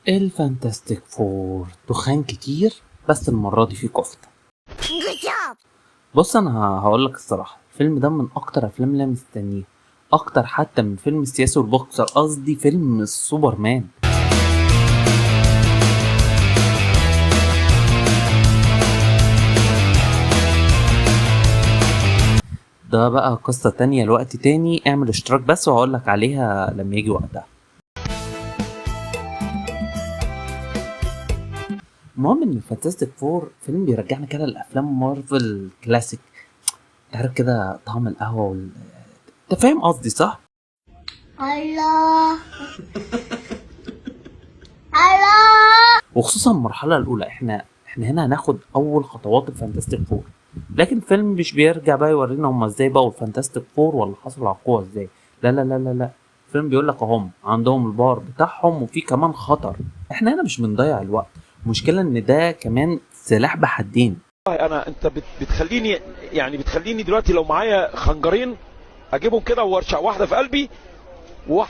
الفانتاستيك فور دخان كتير، بس المرة دي فيه كفتة. بص انا هقولك الصراحة، الفيلم ده من اكتر افلام اللي انا مستنيه، اكتر حتى من فيلم السياسي والبوكسر، قصدي فيلم السوبرمان. ده بقى قصة تانية لوقت تاني، اعمل اشتراك بس وهقولك عليها لما يجي وقتها. المهم ان الفانتاستيك فور فيلم بيرجعنا كده لافلام مارفل كلاسيك، تعرف كده طعم القهوة انت فاهم قصدي صح؟ الله الله. وخصوصا المرحلة الأولى، احنا هنا هناخد أول خطوات الفانتاستيك فور، لكن الفيلم مش بيرجع بقى يورينا هما ازاي بقوا الفانتاستيك فور ولا حصلوا على القوة ازاي. لا لا لا لا لا، الفيلم بيقول لك هم عندهم الباور بتاعهم وفي كمان خطر، احنا هنا مش بنضيع الوقت. المشكلة ان ده كمان سلاح بحدين. انت بتخليني، يعني بتخليني دلوقتي لو معايا خنجرين اجيبهم كده وارشق واحده في قلبي وواحده